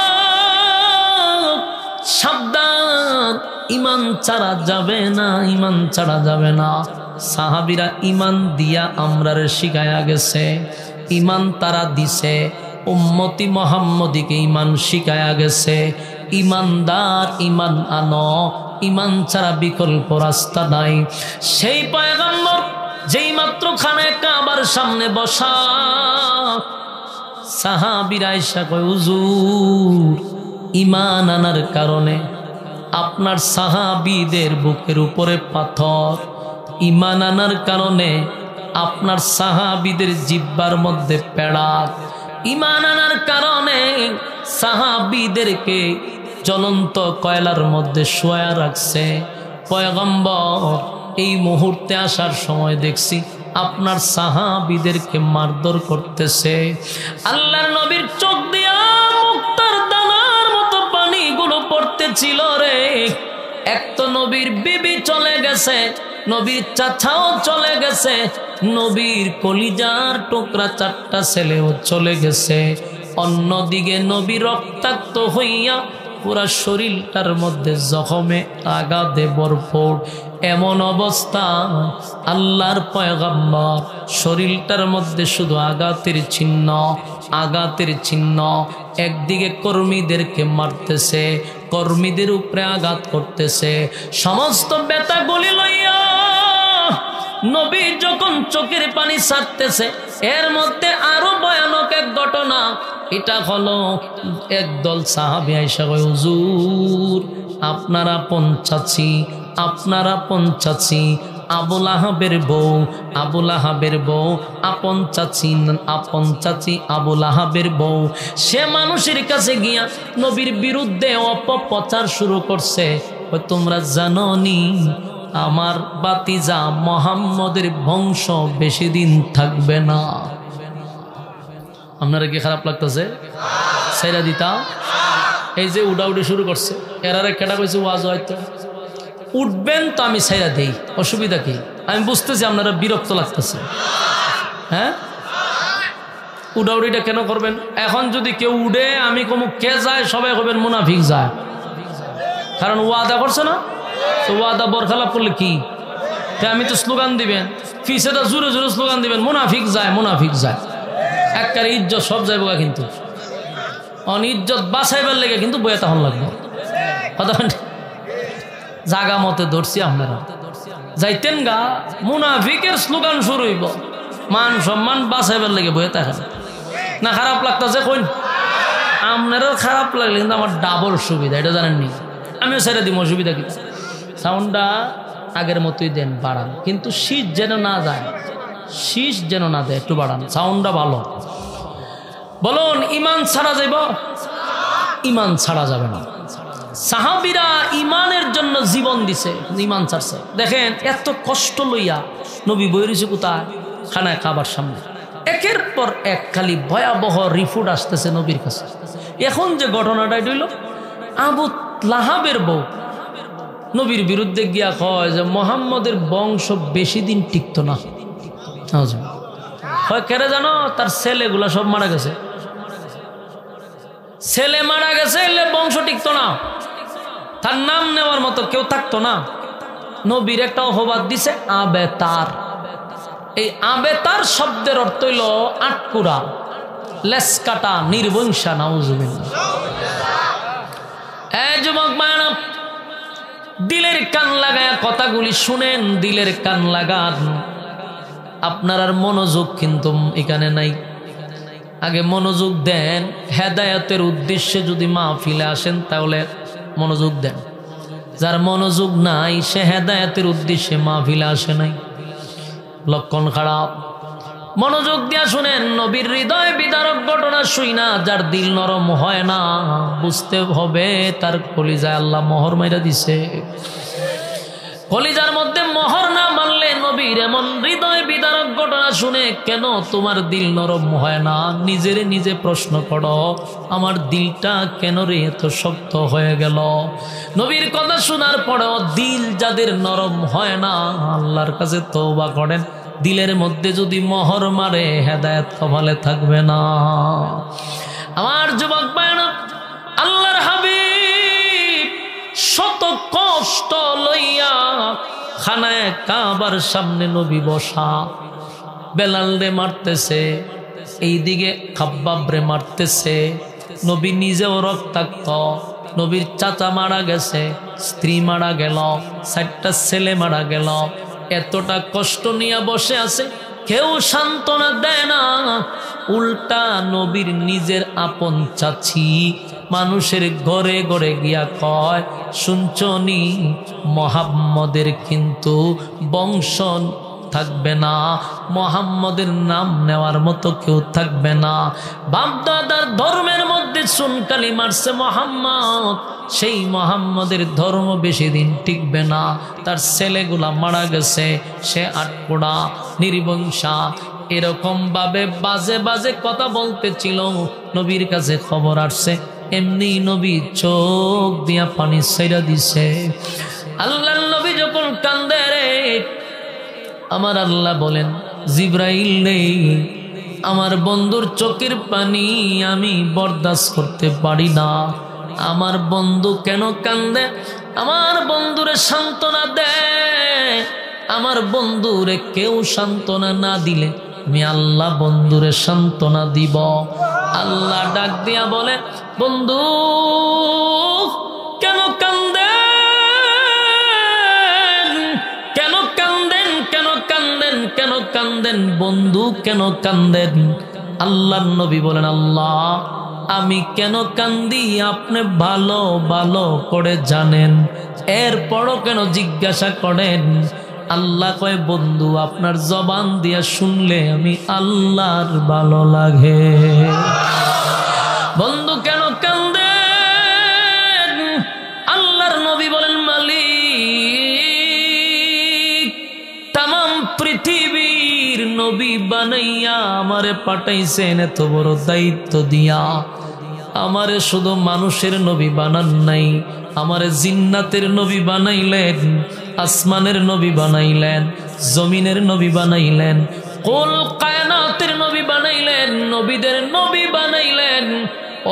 সাবধান, ঈমান ছাড়া যাবে না, ঈমান ছাড়া যাবে না। সাহাবীরা ঈমান দিয়া আমরারে শিখায়া গেছে, ঈমান তারা দিছে, উম্মতি মুহাম্মদীকে ঈমান শিখায়া গেছে। ঈমানদার ঈমান আনো, ঈমান ছাড়া বিকল্প রাস্তা নাই। সেই পয়গম্বর যেই মাত্র খানায়ে কাবার সামনে বসা, সাহাবীরা এসে কয় হুজুর ঈমান আনার কারণে আপনার সাহাবীদের বুকের উপরে পাথর, ঈমান আনার কারণে আপনার সাহাবীদের জিহ্বার মধ্যে পেড়াক, ঈমান আনার কারণে সাহাবীদেরকে জ্বলন্ত কয়লার মধ্যে শোয়া রাখছে। পয়গম্বর এই মুহূর্তে আসার সময় দেখছি আপনার সাহাবীদেরকে মারধর করতেছে। আল্লাহর নবীর চোখ দিয়া মুক্তার দানার মতো পানিগুলো পড়তেছিল রে। এক তো নবীর বিবি চলে গেছে, নবীর চাচাও চলে গেছে, নবীর কলিজার টুকরা চারটা ছেলেও চলে গেছে, অন্যদিকে নবী রক্তাক্ত হইয়া পুরা শরীরটার মধ্যে জখমে আঘাতে ভরপুর। এমন অবস্থা আল্লাহর পয়গম্বর শরীরটার মধ্যে শুধু আঘাতের চিহ্ন, আঘাতের চিহ্ন। একদিকে কর্মীদেরকে মারতেছে, কর্মীদের উপরে আঘাত করতেছে, সমস্ত ব্যথাগুলি লইয়া নবী যখন চোখের পানি ছাড়তেছে, এর মধ্যে আরো ভয়ানক এক ঘটনা। এটা হলো একদল সাহাবী আয়েশা কয় হুজুর আপনারা পঞ্চাছি, আপনারা পঞ্চাছি, আবুল আহাবের বউ, আবুল আহাবের বউ, আপন চাচি আবুল আহাবের বউ, সে মানুষের কাছে গিয়া নবীর বিরুদ্ধে অপপ্রচার শুরু করছে। তোমরা জানো নি আমার বাতিজা মুহাম্মদের বংশ বেশি দিন থাকবে না। আপনারা কি খারাপ লাগতেছে? সাইরা দিতা এই যে উডাউডি শুরু করছে, এরারে কেটা কইছে ওয়াজ হয়তো উঠবেন তো আমি সাইরা দেই, অসুবিধা কি? আমি বুঝতেছি আপনারা বিরক্ত লাগতেছে। হ্যাঁ, উডাউডিটা কেন করবেন? এখন যদি কেউ উঠে আমি কমু কে যায়, সবাই কবেন মুনাফিক যায়, কারণ ওয়াদা করছে না। তো ওয়াদা বরখালাপ করলে কি? আমি তো স্লোগান দিবেন, ফিসেটা জোরে জোরে স্লোগান দিবেন মুনাফিক যায়, মুনাফিক যায়। একবারে ইজ্জত সব যাইব, কিন্তু অনিজ্জত বাঁচাইবার লেগে কিন্তু বইয়া তখন লাগবে। কথা জাগা মতে ধরছি আপনারা যাইতেন গা, মুনাফিকের স্লোগান শুরু হইব, মান সম্মান বাঁচাইবার লেগে বইয়া থাকেন না। খারাপ লাগতেছে কইন, আপনারও খারাপ লাগলে কিন্তু আমার ডাবল সুবিধা, এটা জানেননি? আমিও ছেড়ে দিব, অসুবিধা কি? সাউন্ডটা আগের মতোই দেন, বাড়ান, কিন্তু শীষ যেন না যায়, শীষ যেন না দেয়, একটু বাড়ান, সাউন্ডটা ভালো। বলুন ঈমান ছাড়া যাইব? ঈমান ছাড়া যাবে না। সাহাবীরা ঈমানের জন্য জীবন দিছে, ঈমান ছাড়ছে। দেখেন এত কষ্ট লইয়া নবী বইরিছে কোথায়? খানায় কাবার সামনে। একের পর এক খালি ভয়াবহ রিপোর্ট আসতেছে নবীর কাছে। এখন যে ঘটনাটা হইল, আবু লাহাবের বউ নবীর বিরুদ্ধে গিয়া কয় যে মুহাম্মদের বংশ বেশি দিন টিকত না। হয় কেন জানো? তার ছেলেগুলা সব মারা গেছে, ছেলে মারা গেছে, এলে বংশ টিকত না, তার নাম নেওয়ার মতো কেউ থাকতো না। নবীর একটা অপবাদ দিছে আবেতার। এই আবেতার শব্দের অর্থ হইল আটকুরা, লেস কাটা, নির্বংশা। নাউজুবিল্লাহ। এই যুবক মানব, দিলের কান লাগায় কথাগুলি শুনেন, দিলের কান লাগান। আপনার আর মনোযোগ কিন্তু এখানে নাই, আগে মনোযোগ দেন। হেদায়েতের উদ্দেশ্যে যদি মাহফিলে আসেন তাহলে মনোযোগ দেন। যার মনোযোগ নাই সে হেদায়েতের উদ্দেশ্যে মাহফিলে আসে নাই, লক্ষণ খারাপ। মনোযোগ দিয়া শুনেন, নবীর হৃদয় বিদারক ঘটনা শুই না যার দিল নরম হয় না, বুঝতে হবে তার কলিজায় আল্লাহ মোহর মাইরা দিছে। কলিজার মধ্যে মোহর না মানলে নবী নবীর এমন হৃদয় বিদারক ঘটনা শুনে কেন তোমার দিল নরম হয় না? নিজেরে নিজে প্রশ্ন করো, আমার দিলটা কেন রে এত শক্ত হয়ে গেল? নবীর কথা শোনার পরেও দিল যাদের নরম হয় না, আল্লাহর কাছে তওবা করেন। দিলের মধ্যে যদি মোহর মারে, হেদায়েত কপালে থাকবে না। আমার যুবক ভাইরা, আল্লাহর হাবিব শত কষ্ট লইয়া খানায় কাবার সামনে নবী বসা, বেলাল রে মারতেছে, এইদিকে খাব্বাব রে মারতেছে। নবী নিজেও রক্তাক্ত, নবীর চাচা মারা গেছে, স্ত্রী মারা গেল, 4টা ছেলে মারা গেল। এতটা কষ্ট নিয়ে বসে আছে, কেউ সান্ত্বনা দেয় না। উল্টা নবীর নিজের আপন চাচি মানুষের ঘরে ঘরে গিয়া কয়, শুনছনি মুহাম্মদের কিন্তু বংশ থাকবে না, মুহাম্মদের নাম নেওয়ার মতো কেউ থাকবে না। বাপদাদার ধর্মের মধ্যে চুনকালি মারছে মুহাম্মদ, সেই মুহাম্মদের ধর্ম বেশি দিন টিকবে না। তার ছেলেগুলা মারা গেছে, সে আটপোড়া নির্বংশা। এরকম ভাবে বাজে বাজে কথা বলতেছিল। নবীর কাছে খবর আসছে, এমনি নবী চোখ দিয়া পানি ছেড়ে দিছে। আল্লাহর নবী যখন কান্দে রে, আমার আল্লাহ বলেন, জিব্রাইল রে, আমার বন্ধুর চোখের পানি আমি বরদাস্ত করতে পারি না। আমার বন্ধু কেন কান্দে? আমার বন্ধুরে সান্ত্বনা দে। আমার বন্ধুরে কেউ সান্ত্বনা না দিলে আমি আল্লাহ বন্ধুরে সান্ত্বনা দিব। আল্লাহ ডাক দিয়া বলে, বন্ধু কেন কান্দেন? কেন কান্দেন? কেন কান্দেন? কেন কান্দেন? বন্ধু কেন কান্দেন? আল্লাহর নবী বলেন, আল্লাহ আমি কেন কান্দি আপনি ভালো ভালো করে জানেন, এরপরও কেন জিজ্ঞাসা করেন? আল্লাহ কয়, বন্ধু আপনার জবান দিয়া শুনলে আমি আল্লাহর ভালো লাগে। বন্ধু কেন কান্দেন? আল্লাহর নবী বলেন, মালিক তামাম পৃথিবীর নবী বানাইয়া আমারে পাঠাইছেন, এত বড় দায়িত্ব দিয়া। আমারে শুধু মানুষের নবী বানান নাই, আমারে জিন্নাতের নবী বানাইলেন, আসমানের নবী বানাইলেন, জমিনের নবী বানাইলেন, কুল কায়নাতের নবী বানাইলেন, নবীদের নবী বানাইলেন।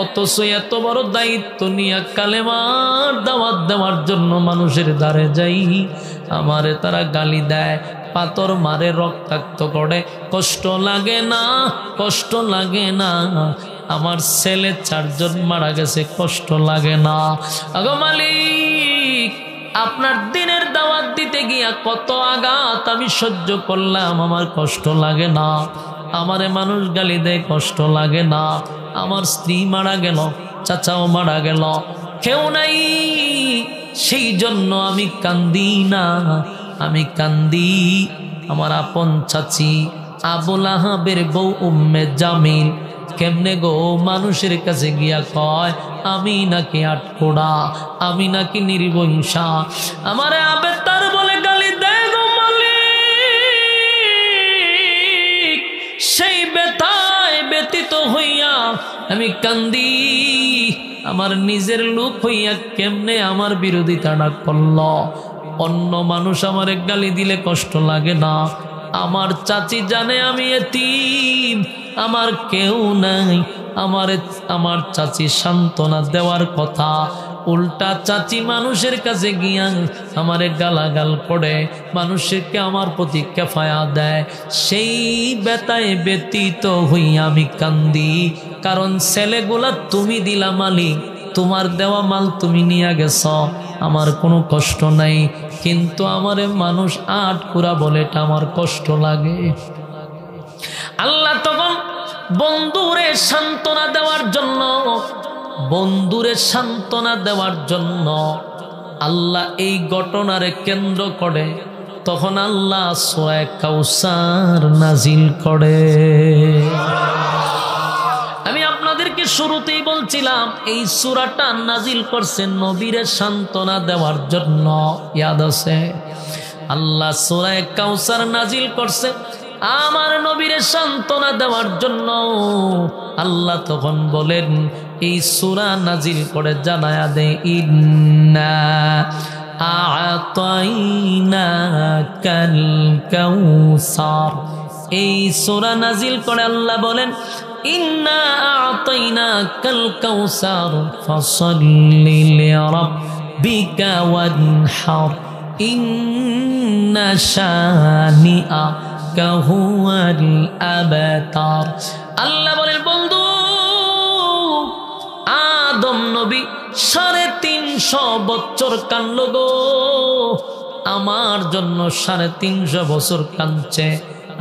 অথচ এত বড় দায়িত্ব নিয়ে কালেমার দাওয়াত দেওয়ার জন্য মানুষের দ্বারে যাই, আমারে তারা গালি দেয়, পাথর মারে, রক্তাক্ত করে। কষ্ট লাগে না? কষ্ট লাগে না? আমার ছেলে 4 জন মারা গেছে, কষ্ট লাগে না? আগো মালিক, আপনার দিনের দাওয়াত দিতে গিয়া কত আঘাত আমি সহ্য করলাম, আমার কষ্ট লাগে না? আমারে মানুষ গালি দেয়, কষ্ট লাগে না? আমার স্ত্রী মারা গেল, চাচাও মারা গেল, কেউ নাই, সেই জন্য আমি কান্দি না। আমি কান্দি আমার আপন চাচি আবুল আহাবের বউ উম্মে জামিল কেমনে গো মানুষের কাছে গিয়া কয়, আমি নাকি আটকোড়া, আমি নাকি নির্বংশা। আমারে আবে তার বলে গালি দেয় গো মালিক। সেই ব্যথায় ব্যতীত হইয়া আমি কান্দি। আমার নিজের লোক হইয়া কেমনে আমার বিরোধিতাটা করল। অন্য মানুষ আমারে গালি দিলে কষ্ট লাগে না, আমার চাচি জানে আমি এতিম, আমার কেউ নাই। আমার চাচি সান্ত্বনা দেওয়ার কথা, উল্টা চাচি মানুষের কাছে গিয়া আমারে গালাগাল করে, মানুষকে আমার প্রতি কেফায়া দেয়। সেই ব্যথায় ব্যতীত হইয়া আমি কান্দি। কারণ ছেলেগুলা তুমি দিলা মালিক, তোমার দেওয়া মাল তুমি নিয়ে গেছ, আমার কোনো কষ্ট নাই। কিন্তু আমারে মানুষ আটকুরা বলে, এটা আমার কষ্ট লাগে। আল্লাহ তখন বন্ধুরে সান্ত্বনা দেওয়ার জন্য, বন্ধুরে সান্ত্বনা দেওয়ার জন্য আল্লাহ এই ঘটনারে কেন্দ্র করে তখন আল্লাহ সূরা কাউসার নাজিল করে। আমি আপনাদেরকে শুরুতেই বলছিলাম এই সূরাটা নাজিল করছেন নবীরে সান্ত্বনা দেওয়ার জন্য। ইয়াদ আছে? আল্লাহ সূরা কাউসার নাজিল করছে আমার নবীরে সান্ত্বনা দেওয়ার জন্য। আল্লাহ তখন বলেন এই সূরা নাজিল করে জানায়া দে ইন্না আ'তাইনাকাল কাউসার। এই সূরা নাজিল করে আল্লাহ বলেন ইন্না আ'তাইনাকাল কাউসার ফাসাল্লি লিরাব্বিকা ওয়ানহার ইন্না শানিআকা হুয়াল আবতার। আল্লাহ বলেন বন্ধু আদম নবী 350 বছর কানলো গো, আমার জন্য 350 বছর কাঁদছে।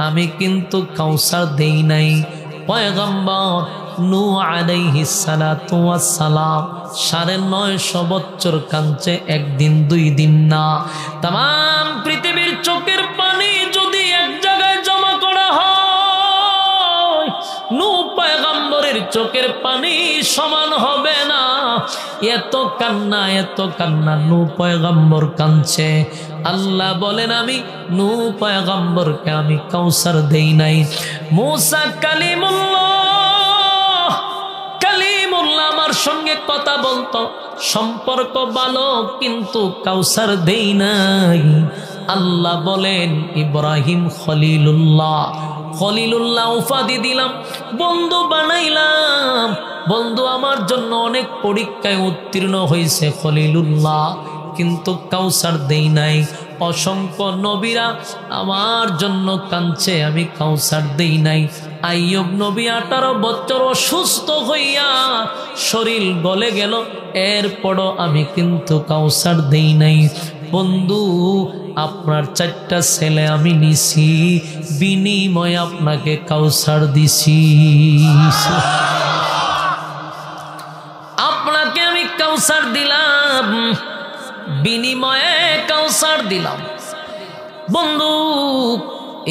আমি কিন্তু কাউসার দেই নাই। পয়গম্বর নূহ আলাইহিস সালাতু ওয়াস সালাম 950 বছর কাঁদছে, একদিন 2 দিন না। তাম পৃথিবীর চোখের পানি যদি এক জায়গায় জমা করা হয়, নূহ পয়গম্বরের চোখের পানি সমান হবে না। এত কান্না নূহ পয়গম্বর কাঁদছে। আল্লাহ বলেন আমি নূহ পয়গম্বরকে আমি কাউসার দেই নাই। মূসা কালিমুল্লাহ আমার সঙ্গে কথা বলতো, সম্পর্ক ভালো, কিন্তু কাউসার দেই নাই। আল্লাহ বলেন ইব্রাহিম খলিলুল্লাহ উপাধি দিলাম, বন্ধু বানাইলাম। বন্ধু আমার জন্য অনেক পরীক্ষায় উত্তীর্ণ হয়েছে খলিলুল্লাহ, কিন্তু কাউসার দেই নাই। অসংখ্য নবীরা আমার জন্য কাঁদছে, আমি কাউসার দেই নাই। আইয়ুব নবী 18 বছর অসুস্থ হইয়া শরীর গলে গেল, এরপরও আমি কিন্তু কাউসার দেই নাই। বন্ধু আপনার 4টা ছেলে আমি নিছি, বিনিময়ে আপনাকে কাউসার দিছি। আপনাকে আমি কাউসার দিলাম, বিনিময়ে কাউসার দিলাম। বন্ধু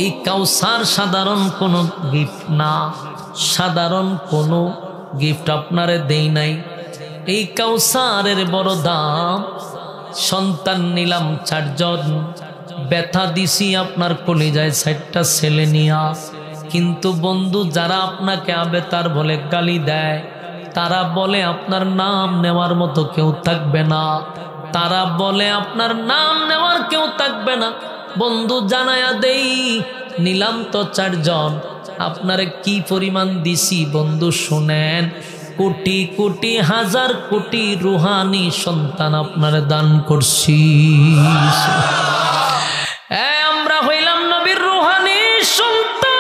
এই কাউসার সাধারণ কোনো গিফট না, সাধারণ কোনো গিফট আপনারে দেই নাই। এই কাউসারের বড় দাম। সন্তান নিলাম 4 জন, ব্যথা দিছি আপনার কলিজায় 4টা ছেলে নিয়া। কিন্তু বন্ধু যারা আপনাকে আবেতার বলে গালি দেয়, তারা বলে আপনার নাম নেওয়ার মতো কেউ থাকবে না, তারা বলে আপনার নাম নেওয়ার কেউ থাকবে না। বন্ধু জানায়া দেই নিলাম তো 4 জন, আপনারে কি পরিমাণ দিছি বন্ধু শুনেন। কোটি কোটি হাজার কোটি রুহানি সন্তান আপনারে দান করছি। আমরা হইলাম নবীর রুহানি সন্তান,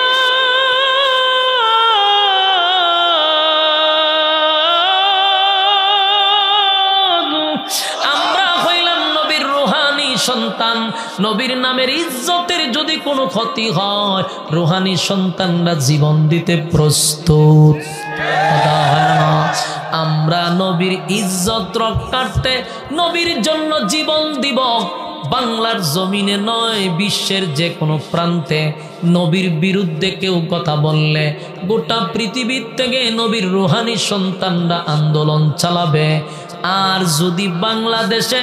আমরা হইলাম নবীর রুহানি সন্তান। নবীর নামের ইজ্জতের যদি কোনো ক্ষতি হয়, রুহানি সন্তানরা জীবন দিতে প্রস্তুত। আমরা নবীর ইজ্জত রক্ষার্থে নবীর জন্য জীবন দিব। বাংলার জমিনে নয়, বিশ্বের যে কোনো প্রান্তে নবীর বিরুদ্ধে কেউ কথা বললে গোটা পৃথিবীর থেকে নবীর রুহানি সন্তানরা আন্দোলন চালাবে। আর যদি বাংলাদেশে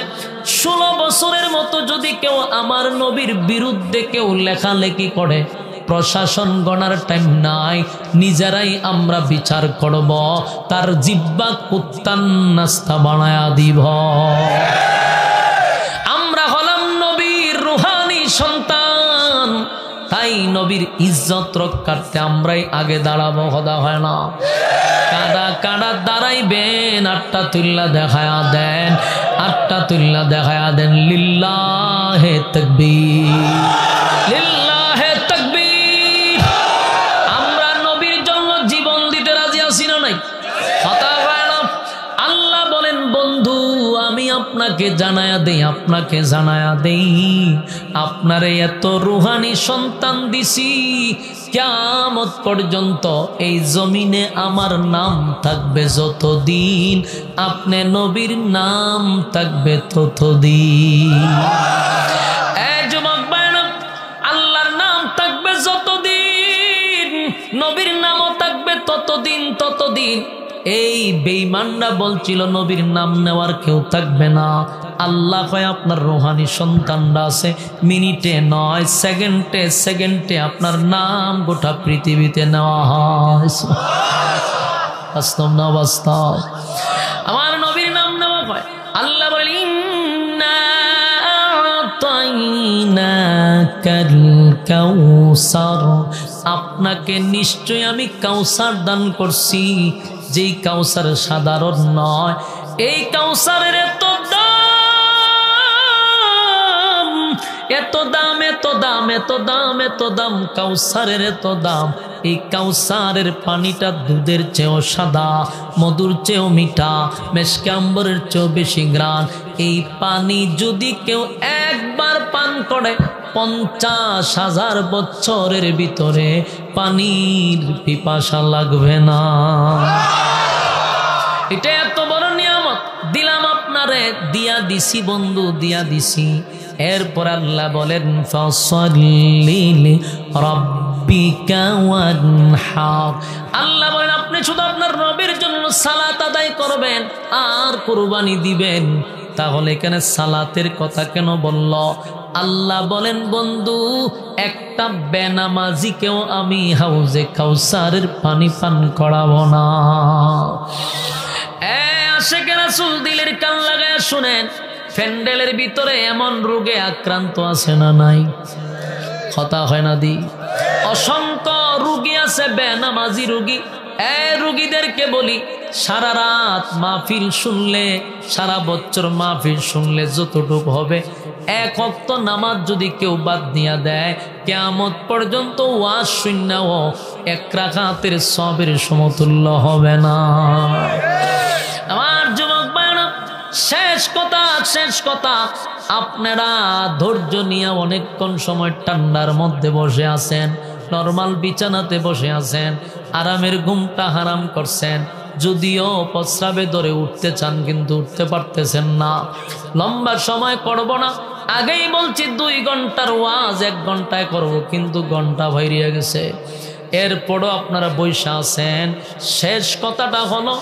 16 বছরের মতো যদি কেউ আমার নবীর বিরুদ্ধে কেউ লেখালেখি করে, প্রশাসন গণার টাইম নাই, নিজেরাই আমরা বিচার করব, তার জিহ্বা কুত্তার নাস্তা বানায়া দিব। আমরা হলাম নবীর রুহানি সন্তান, তাই নবীর ইজ্জত রক্ষার্থে আমরাই আগে দাঁড়াবো। কথা হয় না? কারা কারা দাঁড়াইবেন? 8টা তুল্লা দেখায়া দেন, 8টা তুল্লা দেখায়া দেন। লিল্লাহে তাকবীর, লিল্লাহে তাকবীর। আমরা নবীর জন্য জীবন দিতে রাজি আছি না নাই? কথা হয় না? আল্লাহ বলেন বন্ধু আমি আপনাকে জানায়া দেই, আপনাকে জানায়া দেই, আপনারে এত রুহানি সন্তান দিছি, কিয়ামত পর্যন্ত এই জমিনে আমার নাম থাকবে যতদিন, আপনি নবীর নাম থাকবে ততদিন। যুবক ভাইরা, আল্লাহর নাম থাকবে যতদিন, নবীর নামও থাকবে ততদিন। এই বেঈমানরা বলছিল নবীর নাম নেওয়ার কেউ থাকবে না। আল্লাহ কয় আপনার রুহানি সন্তানরা আছে, মিনিটে নয় সেকেন্ডে সেকেন্ডে আপনার নাম গোটা পৃথিবীতে নেওয়া হয়। বাস্তব না বাস্তব? আমার নবীর নাম নেওয়া হয়। আল্লাহ বলেন ইন্না আতাইনাকাল কাউসার, আপনাকে নিশ্চয় আমি কাউসার দান করছি, যেই কাউসার সাধারণ নয়। এই কাউসারের এত দাম, এত দাম, এত দাম, এত দাম, এত দাম, কাউসারের এত দাম। এই কাউসারের পানিটা দুধের চেয়েও সাদা, মধুর চেয়েও মিঠা, মেশকে আম্বরের চেয়েও বেশি ঘ্রাণ। এই পানি যদি কেউ একবার পান করে 50,000 বছরের ভিতরে পানির পিপাসা লাগবে না। এটা এত বড় নিয়ামত দিলাম আপনারে, দিয়া দিছি বন্ধু, দিয়া দিছি। এরপর আল্লাহ বলেন ফাসাল্লি লিরাব্বিকা ওয়ানহার, আল্লাহ বলেন আপনি শুধু আপনার রবের জন্য সালাত আদায় করবেন আর কুরবানি দিবেন। তাহলে এখানে সালাতের কথা কেন বলল? আল্লাহ বলেন বন্ধু, একটা বেনামাজিকেও আমি হাউজে কাউসারের পানি পান করাবো না। আশিকে রাসূল দিলের কান লাগায় শুনেন, প্যান্ডেলের ভিতরে এমন রোগে আক্রান্ত আছে না নাই? কথা হয় না দি? অসংখ্য রোগী আছে, বেনামাজি রোগী। রোগীদেরকে বলি, সারা রাত মাহফিল শুনলে, সারা বছর মাহফিল শুনলে যতটুকু হবে, এক ওয়াক্ত নামাজ যদি কেউ বাদ দিয়া দেয়, কিয়ামত পর্যন্ত ওয়াজ শূন্যও এক রাকাতের সবের সমতুল্য হবে না। আমার যুবক ভাইরা, শেষ কথা, শেষ কথা, আপনারা ধৈর্য নিয়ে অনেকক্ষণ সময় ঠান্ডার মধ্যে বসে আছেন, নরমাল বিছানাতে বসে আছেন, আরামের ঘুমটা হারাম করছেন। যদিও প্রস্রাবে ধরে উঠতে চান কিন্তু উঠতে পারতেছেন না। লম্বা সময় করব না, আগেই বলছি 2 ঘন্টার ওয়াজ 1 ঘন্টায় করব, কিন্তু ঘন্টা বাইরে গেছে। এরপরও আপনারা বৈশা আছেন। শেষ কথাটা হলো,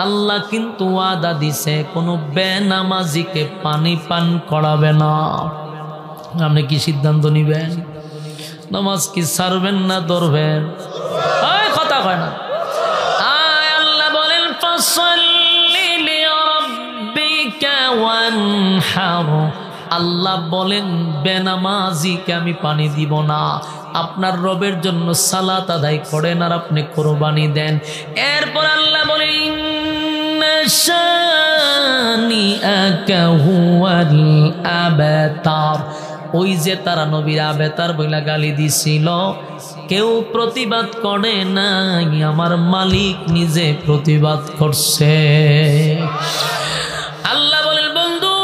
আল্লাহ কিন্তু ওয়াদা দিছে কোনো বেনামাজিকে পানি পান করাবে না। আপনি কি সিদ্ধান্ত নিবেন? নামাজ কি ছাড়বেন না ধরবেন? কথা কয় না। আল্লাহ বলেন ফাসাল্লি লিরাব্বিকা ওয়ানহার, আল্লাহ বলেন বেনামাজিকে আমি পানি দিব না। আপনার রবের জন্য সালাত আদায় করেন আর আপনি কুরবানি দেন। এরপর আল্লাহ বলেন শানিআকা হুয়াল আবতার, ওই যে তারা নবীর আবেতার বইলা গালি দিছিল, কেউ প্রতিবাদ করে নাই, আমার মালিক নিজে প্রতিবাদ করছে। আল্লাহ বলেন বন্ধু,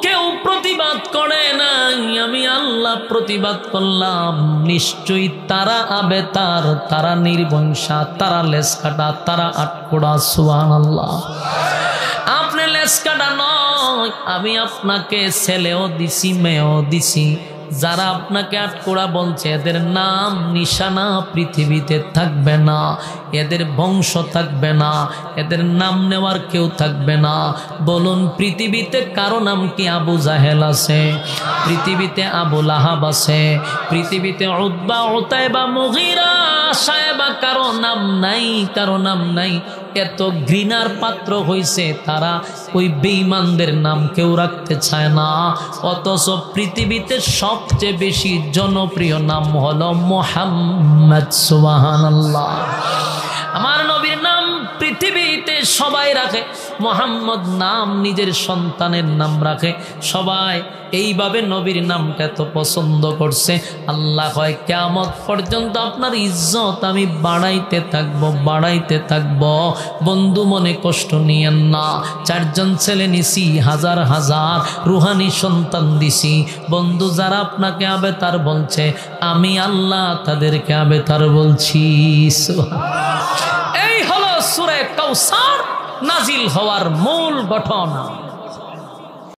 কেউ প্রতিবাদ করে নাই, আমি আল্লাহ প্রতিবাদ করলাম। নিশ্চয়ই তারা আবেতার, তারা নির্বংশা, তারা লেস কাটা, তারা আটকোড়া। সুবহানাল্লাহ। আপনি লেস কাটা নয়, আমি আপনাকে ছেলেও দিছি, মেয়েও দিছি। যারা আপনাকে আটকোড়া বলছে, এদের নাম নিশানা পৃথিবীতে থাকবে না, এদের বংশ থাকবে না, এদের নাম নেওয়ার কেউ থাকবে না। বলুন, পৃথিবীতে কারো নাম কি আবু জাহেল আছে? পৃথিবীতে আবু লাহাব আছে? পৃথিবীতে উতবা, উতাইবা, মুগীরা, সায়বা কারো নাম নাই, কারো নাম নাই। এত ঘৃণার পাত্র হইছে তারা, ওই বেঈমানদের নাম কেউ রাখতে চায় না। অথচ পৃথিবীতে সবচেয়ে বেশি জনপ্রিয় নাম হলো মুহাম্মদ। সুবহানাল্লাহ। আমার নবীর নাম পৃথিবীতে সবাই রাখে, মুহাম্মদ নাম নিজের সন্তানের নাম রাখে সবাই। এইভাবে নবীর নামটা এত পছন্দ করছে। আল্লাহ কয় কিয়ামত পর্যন্ত আপনার ইজ্জত আমি বাড়াইতে থাকবো, বাড়াইতে থাকবো। বন্ধু মনে কষ্ট নিয়েন না, 4 জন ছেলে নিছি, হাজার হাজার রুহানি সন্তান দিছি। বন্ধু, যারা আপনাকে আবেতার বলছে, আমি আল্লাহ তাদেরকে আবেতার বলছি। এই হলো সূরা কাউসার নাজিল হওয়ার মূল ঘটনা।